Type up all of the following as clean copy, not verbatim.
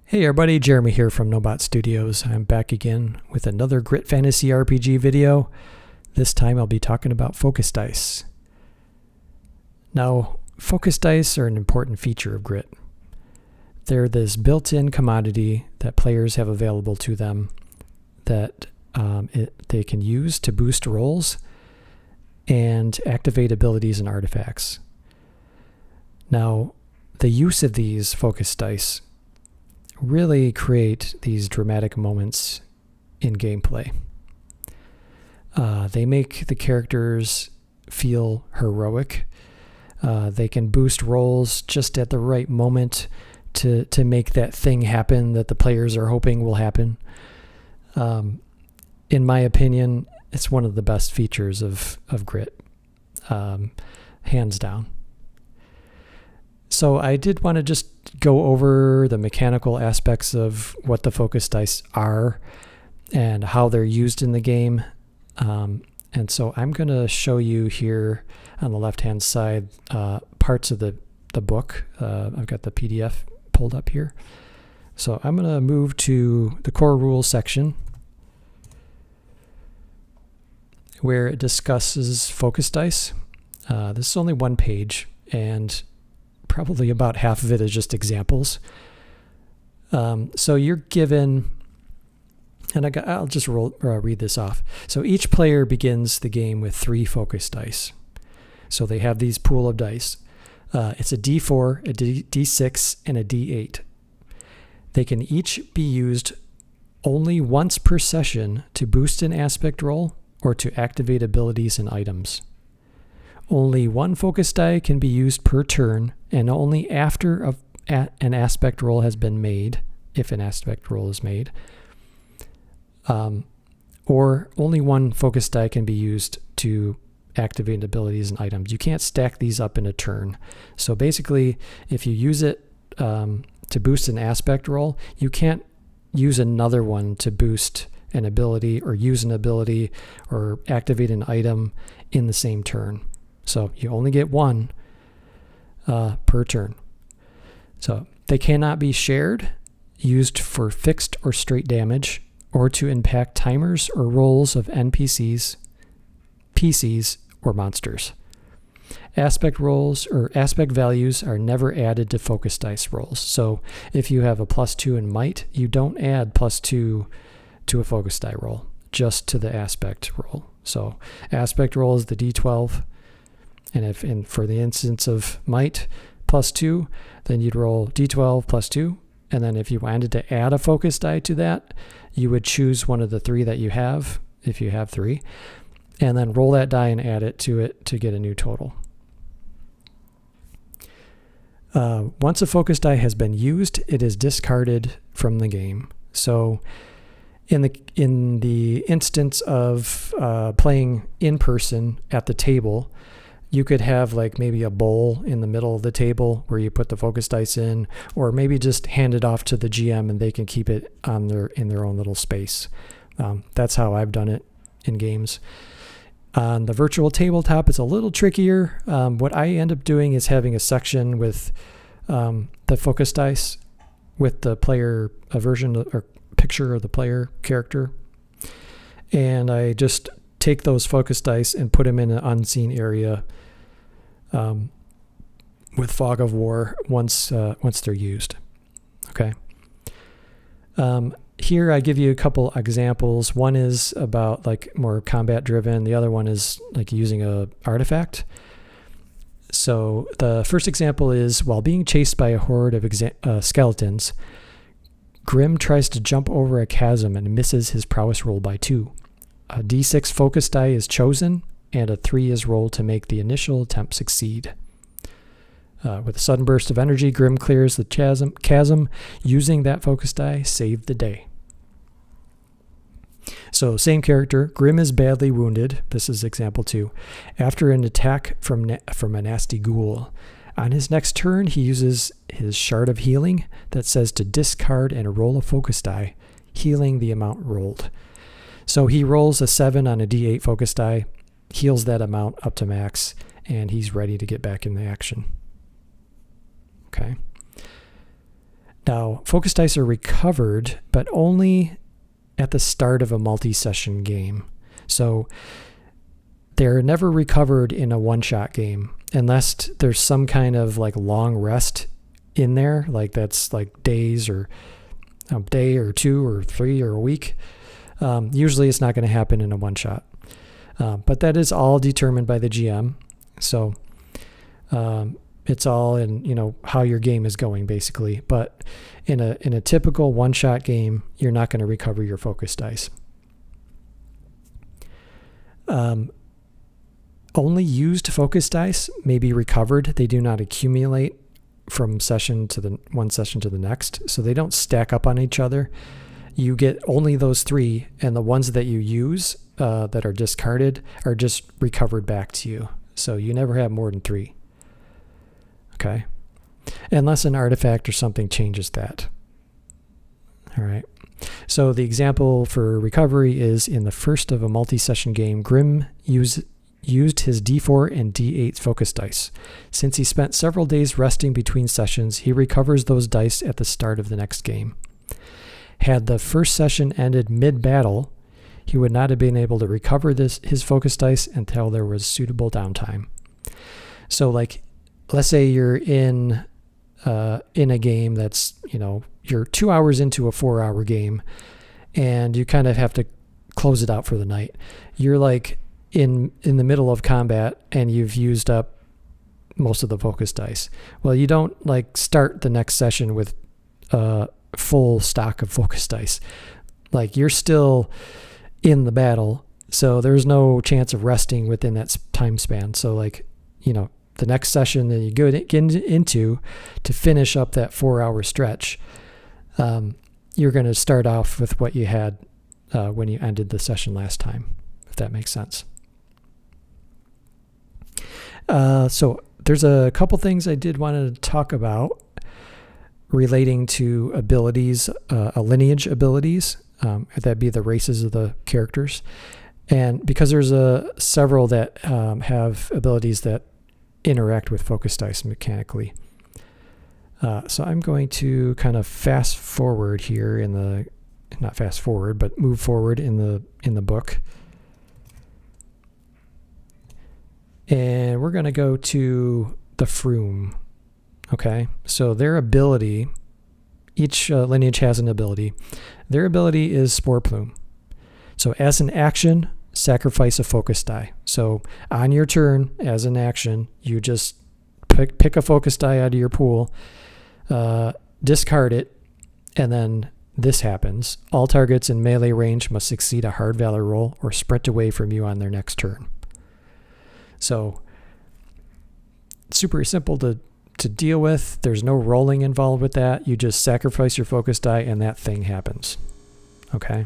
Hey everybody, Jeremy here from Nobot Studios. I'm back again with another Grit Fantasy RPG video. This time I'll be talking about focus dice. Now, focus dice are an important feature of Grit. They're this built-in commodity that players have available to them that they can use to boost rolls and activate abilities and artifacts. Now, the use of these focus dice really create these dramatic moments in gameplay. They make the characters feel heroic. They can boost rolls just at the right moment to make that thing happen that the players are hoping will happen. In my opinion, it's one of the best features of Grit, hands down. So I did want to just go over the mechanical aspects of what the focus dice are and how they're used in the game. And so I'm going to show you here on the left-hand side parts of the book. I've got the PDF pulled up here. So I'm going to move to the core rules section where it discusses focus dice. This is only one page, and probably about half of it is just examples. So you're given, and I'll just read this off. So each player begins the game with 3 focus dice. So they have these pool of dice. It's a D4, a D6, and a D8. They can each be used only once per session to boost an aspect roll or to activate abilities and items. Only one focus die can be used per turn, and only after an aspect roll has been made, if an aspect roll is made. Or only one focus die can be used to activate abilities and items. You can't stack these up in a turn. So basically, if you use it to boost an aspect roll, you can't use another one to boost an ability or use an ability or activate an item in the same turn. So you only get one per turn. So they cannot be shared, used for fixed or straight damage, or to impact timers or rolls of NPCs, PCs, or monsters. Aspect rolls or aspect values are never added to focus dice rolls. So if you have a +2 in might, you don't add +2 to a focus die roll, just to the aspect roll. So aspect roll is the D12. And for the instance of might +2, then you'd roll D12 +2. And then if you wanted to add a focus die to that, you would choose one of the 3 that you have, if you have 3, and then roll that die and add it to get a new total. Once a focus die has been used, it is discarded from the game. So in the instance of playing in person at the table, you could have like maybe a bowl in the middle of the table where you put the focus dice in, or maybe just hand it off to the GM and they can keep it in their own little space. That's how I've done it in games. On the virtual tabletop, it's a little trickier. What I end up doing is having a section with the focus dice with the player, a version or picture of the player character. And I just take those focus dice and put them in an unseen area with Fog of War once they're used. Okay. Here I give you a couple examples. One is about like more combat driven. The other one is like using a artifact. So the first example is while being chased by a horde of skeletons, Grim tries to jump over a chasm and misses his prowess roll by 2. A D6 focus die is chosen, and a 3 is rolled to make the initial attempt succeed. With a sudden burst of energy, Grim clears the chasm. Using that focus die, save the day. So same character, Grim is badly wounded. This is example 2. After an attack from a nasty ghoul. On his next turn, he uses his Shard of Healing that says to discard and roll a focus die, healing the amount rolled. So he rolls a 7 on a D8 focus die, heals that amount up to max, and he's ready to get back in the action. Okay. Now, focus dice are recovered, but only at the start of a multi-session game. So they're never recovered in a one-shot game unless there's some kind of like long rest in there, like that's like days or a day or 2 or 3 or a week. Usually it's not going to happen in a one-shot. But that is all determined by the GM. So it's all in, how your game is going basically. But in a typical one-shot game, you're not going to recover your focus dice. Only used focus dice may be recovered. They do not accumulate from one session to the next. So they don't stack up on each other. You get only those 3, and the ones that you use that are discarded are just recovered back to you. So you never have more than 3. Okay. Unless an artifact or something changes that. All right. So the example for recovery is in the first of a multi-session game, Grim used his D4 and D8 focus dice. Since he spent several days resting between sessions, he recovers those dice at the start of the next game. Had the first session ended mid-battle, he would not have been able to recover his focus dice until there was suitable downtime. So like, let's say you're in a game that's, you're 2 hours into a 4-hour game and you kind of have to close it out for the night. You're like in the middle of combat and you've used up most of the focus dice. Well, you don't like start the next session with full stock of focus dice. Like you're still in the battle, so there's no chance of resting within that time span. So like, the next session that you get into to finish up that 4-hour stretch, you're going to start off with what you had when you ended the session last time, if that makes sense. So there's a couple things I did want to talk about relating to abilities, lineage abilities. That'd be the races of the characters. And because there's several that have abilities that interact with focus dice mechanically. So I'm going to kind of fast forward here move forward in the book. And we're going to go to the Froom. Okay, so their ability, each lineage has an ability. Their ability is Spore Plume. So as an action, sacrifice a focus die. So on your turn, as an action, you just pick a focus die out of your pool, discard it, and then this happens. All targets in melee range must succeed a hard valor roll or sprint away from you on their next turn. So super simple to deal with. There's no rolling involved with that. You just sacrifice your focus die and that thing happens. Okay.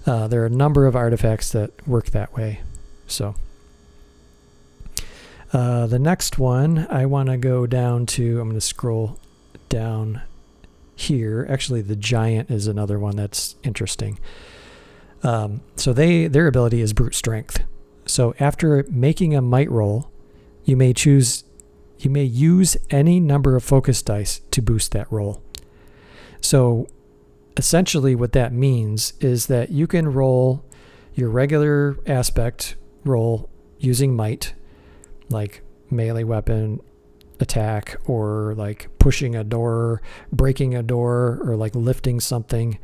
There are a number of artifacts that work that way. So the next one I want to go down to, I'm going to scroll down here. Actually, the Giant is another one that's interesting. So their ability is Brute Strength. So after making a might roll, you may use any number of focus dice to boost that roll. So essentially what that means is that you can roll your regular aspect roll using might, like melee weapon attack, or like pushing a door, breaking a door, or like lifting something.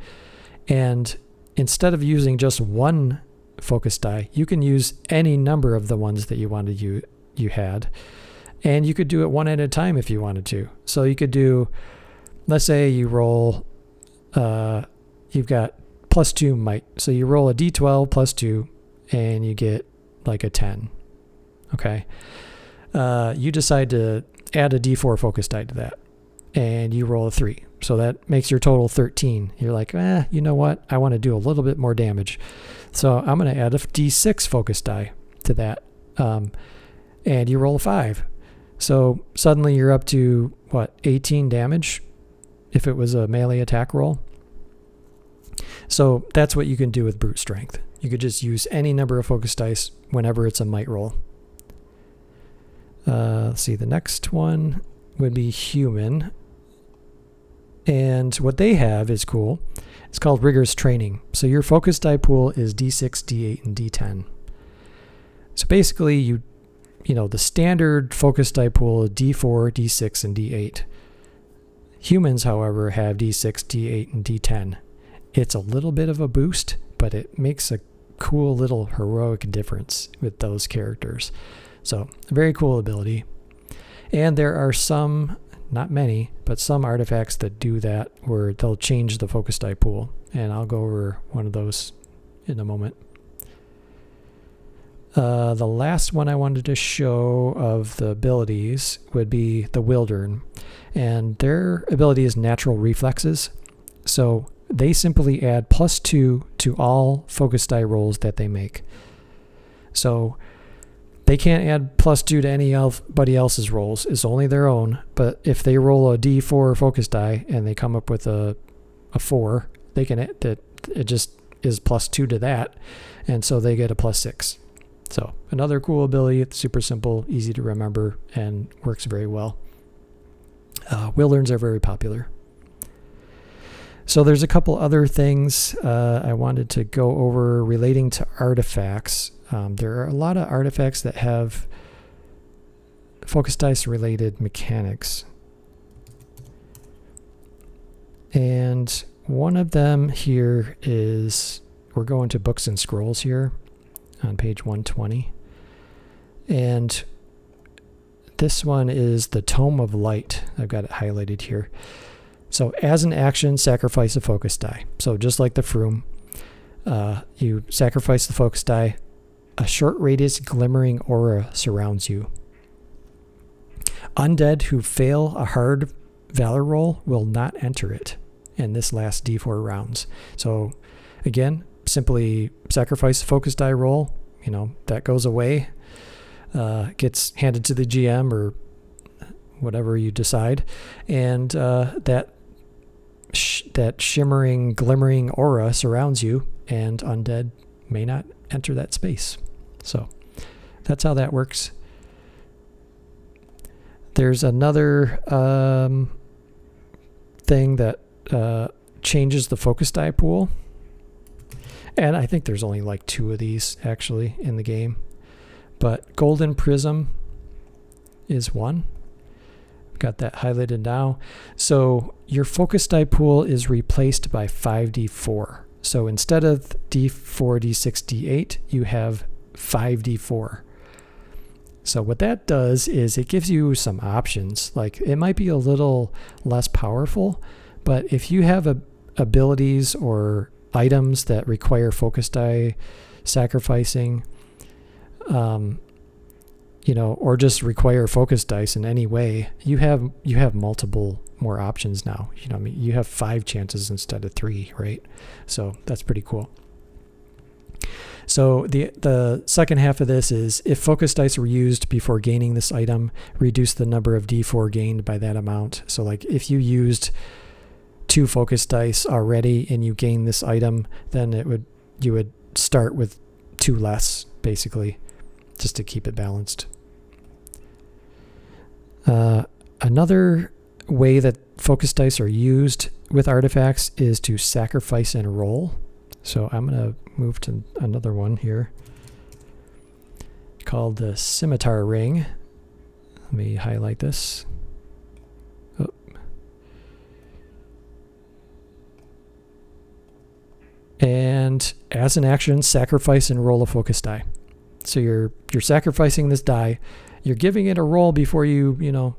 And instead of using just one focus die, you can use any number of the ones that you had. And you could do it one at a time if you wanted to. So you could do, let's say you roll, you've got +2 might. So you roll a d12 +2 and you get like a 10. Okay. You decide to add a d4 focus die to that and you roll a 3. So that makes your total 13. You're like, you know what? I want to do a little bit more damage. So I'm going to add a d6 focus die to that. And you roll a 5. So suddenly you're up to 18 damage if it was a melee attack roll. So that's what you can do with Brute Strength. You could just use any number of focus dice whenever it's a might roll. Let's see, the next one would be Human. And what they have is cool. It's called Rigorous Training. So your focus die pool is D6, D8, and D10. So basically, you know, the standard focus die pool is D4, D6, and D8. Humans, however, have D6, D8, and D10. It's a little bit of a boost, but it makes a cool little heroic difference with those characters. So, a very cool ability. And there are some, not many, but some artifacts that do that where they'll change the focus die pool. And I'll go over one of those in a moment. The last one I wanted to show of the abilities would be the Wildern. And their ability is natural reflexes. So they simply add +2 to all focus die rolls that they make. So they can't add +2 to anybody else's rolls. It's only their own. But if they roll a D4 focus die and they come up with a 4, they can it just is +2 to that. And so they get a +6. So another cool ability. It's super simple, easy to remember, and works very well. Wilderns are very popular. So there's a couple other things I wanted to go over relating to artifacts. There are a lot of artifacts that have focus dice related mechanics. And one of them here is, we're going to Books and Scrolls here on page 120. And this one is the Tome of Light. I've got it highlighted here. So as an action, sacrifice a focus die. So just like the Froom, you sacrifice the focus die. A short radius glimmering aura surrounds you. Undead who fail a hard valor roll will not enter it. And this lasts D4 rounds. So again, simply sacrifice the focus die roll. You know, that goes away. Gets handed to the GM or whatever you decide. And that shimmering, glimmering aura surrounds you, and undead may not enter that space. So that's how that works. There's another thing that changes the focus die pool. And I think there's only like 2 of these actually in the game. But Golden Prism is one. Got that highlighted now. So your focus die pool is replaced by 5d4. So instead of d4, d6, d8, you have 5d4. So what that does is it gives you some options. Like, it might be a little less powerful, but if you have abilities or items that require focus die sacrificing, you know, or just require focus dice in any way, you have multiple more options now. You know, I mean, you have 5 chances instead of 3, right? So that's pretty cool. So the second half of this is, if focus dice were used before gaining this item, reduce the number of D4 gained by that amount. So like if you used 2 focus dice already and you gain this item, then you would start with 2 less, basically, just to keep it balanced. Another way that focus dice are used with artifacts is to sacrifice and roll. So I'm going to move to another one here called the Scimitar Ring. Let me highlight this. Oh. And as an action, sacrifice and roll a focus die. So you're sacrificing this die. You're giving it a roll before you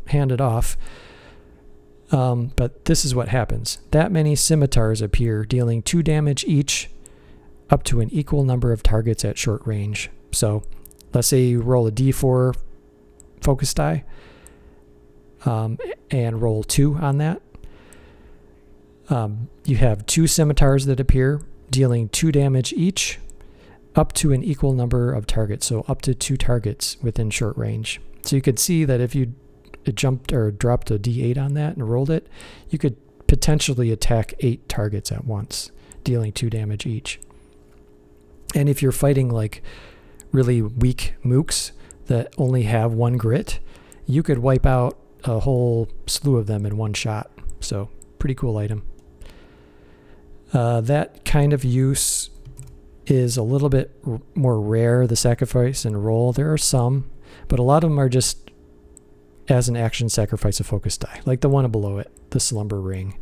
hand it off. But this is what happens. That many scimitars appear, dealing 2 damage each, up to an equal number of targets at short range. So let's say you roll a D4 focus die and roll 2 on that. You have 2 scimitars that appear, dealing 2 damage each, up to an equal number of targets. So up to 2 targets within short range. So you could see that if you jumped or dropped a D8 on that and rolled it, you could potentially attack 8 targets at once, dealing 2 damage each. And if you're fighting like really weak mooks that only have 1 grit, you could wipe out a whole slew of them in one shot. So pretty cool item. That kind of use is a little bit more rare, the sacrifice and roll. There are some, but a lot of them are just as an action sacrifice a focus die, like the one below it, the Slumber Ring.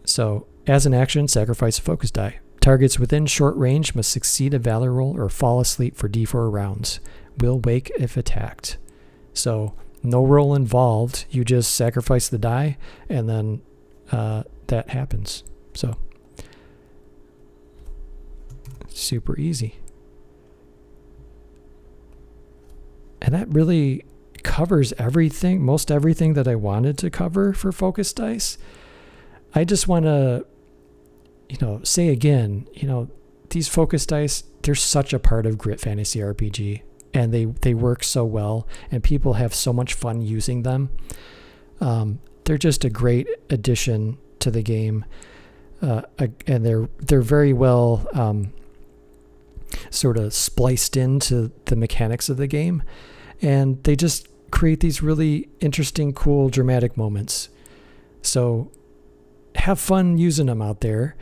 So, as an action, sacrifice a focus die. Targets within short range must succeed a valor roll or fall asleep for d4 rounds. Will wake if attacked. So, no roll involved. You just sacrifice the die, and then that happens. So, super easy. And that really covers everything, most everything that I wanted to cover for focus dice. I just want to, say again, these focus dice, they're such a part of Grit Fantasy RPG, and they work so well, and people have so much fun using them. They're just a great addition to the game, and they're very well sort of spliced into the mechanics of the game, and they just create these really interesting, cool, dramatic moments. So have fun using them out there.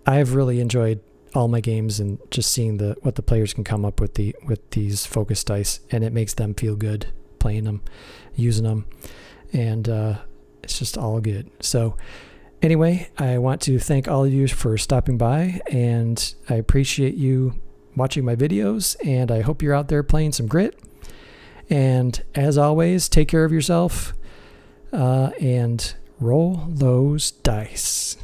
I've really enjoyed all my games and just seeing what the players can come up with these focus dice, and it makes them feel good playing them, using them, and it's just all good. So anyway, I want to thank all of you for stopping by, and I appreciate you watching my videos, and I hope you're out there playing some Grit. And as always, take care of yourself, and roll those dice.